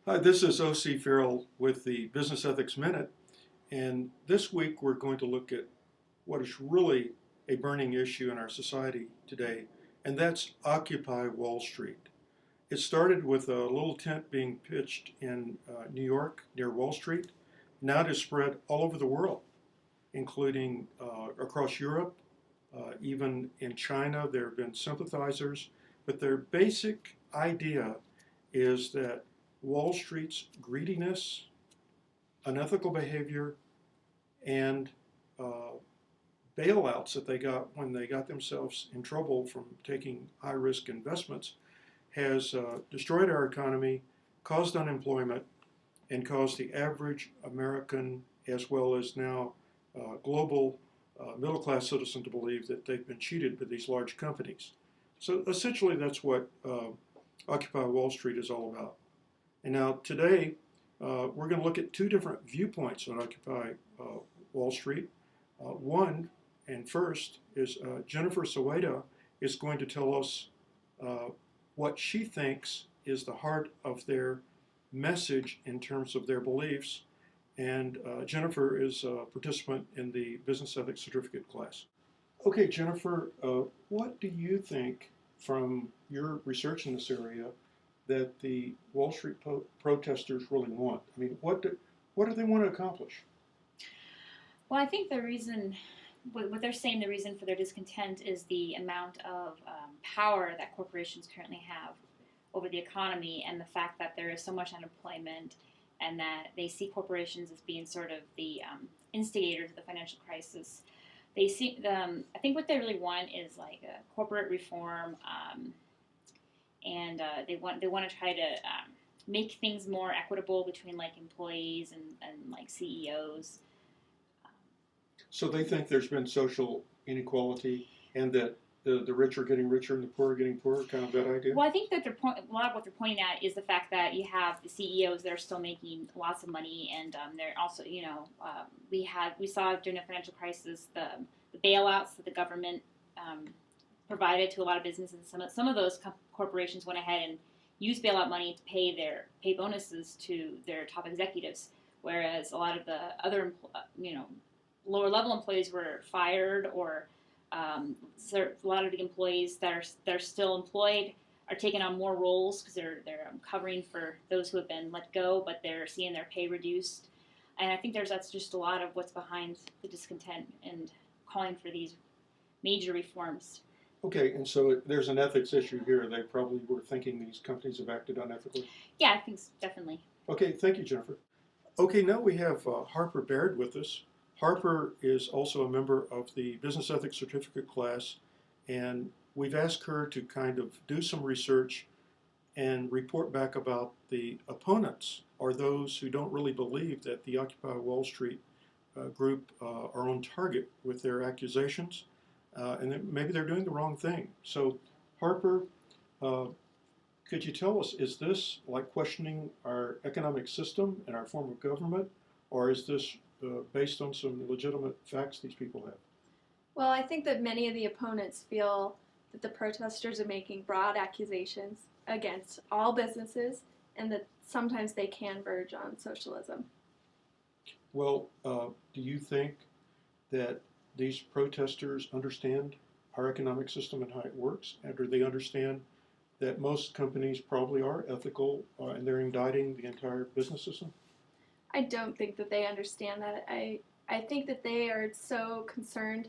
Hi, this is O.C. Farrell with the Business Ethics Minute, and this week we're going to look at what is really a burning issue in our society today, and that's Occupy Wall Street. It started with a little tent being pitched in New York near Wall Street. Now it has spread all over the world, including across Europe, even in China. There have been sympathizers, but their basic idea is that Wall Street's greediness, unethical behavior, and uh, bailouts that they got when they got themselves in trouble from taking high risk investments has destroyed our economy, caused unemployment, and caused the average American, as well as now global middle class citizen, to believe that they've been cheated by these large companies. So essentially, that's what Occupy Wall Street is all about. And now today, we're going to look at two different viewpoints on Occupy Wall Street. One and first is Jennifer Sawada is going to tell us what she thinks is the heart of their message in terms of their beliefs. And Jennifer is a participant in the Business Ethics Certificate class. Okay, Jennifer, what do you think from your research in this area that the Wall Street protesters really want? I mean, what do they want to accomplish? Well, I think the reason, what they're saying, the reason for their discontent is the amount of power that corporations currently have over the economy and the fact that there is so much unemployment and that they see corporations as being sort of the instigators of the financial crisis. They see, I think what they really want is like a corporate reform, and they want to try to make things more equitable between like employees and like CEOs. So they think there's been social inequality and that the rich are getting richer and the poor are getting poorer, kind of that idea? Well, I think that a lot of what they're pointing at is the fact that you have the CEOs that are still making lots of money, and they're also, we saw during the financial crisis the bailouts that the government provided to a lot of businesses. Some of those corporations went ahead and used bailout money to pay bonuses to their top executives, whereas a lot of the other lower level employees were fired, or so a lot of the employees that are still employed are taking on more roles because they're covering for those who have been let go, but they're seeing their pay reduced. And I think that's just a lot of what's behind the discontent and calling for these major reforms. Okay, and so there's an ethics issue here. They probably were thinking these companies have acted unethically. Yeah, I think definitely. Okay, thank you, Jennifer. Okay, now we have Harper Baird with us. Harper is also a member of the Business Ethics Certificate class, and we've asked her to kind of do some research and report back about the opponents, or those who don't really believe that the Occupy Wall Street group are on target with their accusations, and that maybe they're doing the wrong thing. So, Harper, uh, could you tell us, is this like questioning our economic system and our form of government, or is this based on some legitimate facts these people have? Well, I think that many of the opponents feel that the protesters are making broad accusations against all businesses and that sometimes they can verge on socialism. Well, do you think that these protesters understand our economic system and how it works? And do they understand that most companies probably are ethical and they're indicting the entire business system? I don't think that they understand that. I think that they are so concerned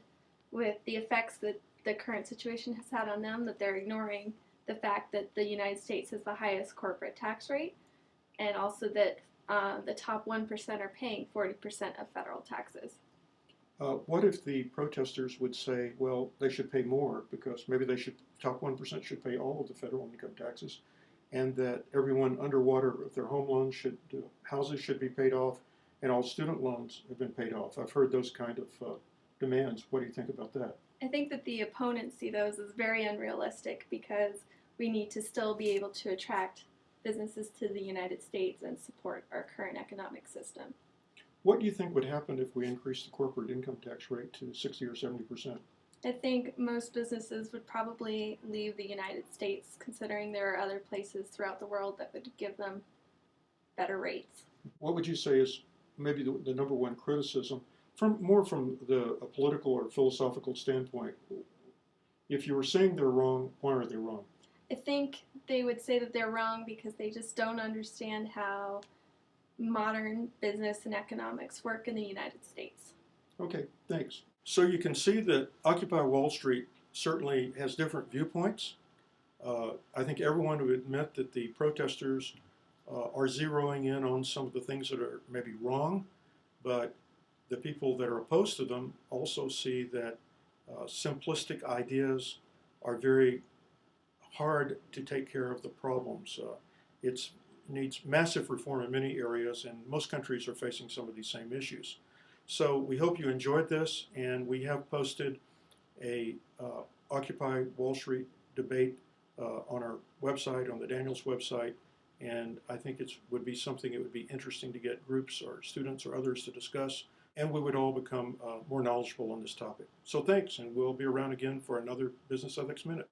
with the effects that the current situation has had on them that they're ignoring the fact that the United States has the highest corporate tax rate, and also that the top 1% are paying 40% of federal taxes. What if the protesters would say, well, they should pay more because maybe top 1% should pay all of the federal income taxes, and that everyone underwater with their home loans houses should be paid off, and all student loans have been paid off? I've heard those kind of demands. What do you think about that? I think that the opponents see those as very unrealistic because we need to still be able to attract businesses to the United States and support our current economic system. What do you think would happen if we increased the corporate income tax rate to 60 or 70%? I think most businesses would probably leave the United States, considering there are other places throughout the world that would give them better rates. What would you say is maybe the number one criticism, from the a political or philosophical standpoint? If you were saying they're wrong, why are they wrong? I think they would say that they're wrong because they just don't understand how modern business and economics work in the United States. Okay, thanks. So you can see that Occupy Wall Street certainly has different viewpoints. I think everyone would admit that the protesters are zeroing in on some of the things that are maybe wrong, but the people that are opposed to them also see that simplistic ideas are very hard to take care of the problems. It needs massive reform in many areas, and most countries are facing some of these same issues. So we hope you enjoyed this, and we have posted a Occupy Wall Street debate on our website, on the Daniels website, and I think it would be something that would be interesting to get groups or students or others to discuss, and we would all become more knowledgeable on this topic. So thanks, and we'll be around again for another Business Ethics Minute.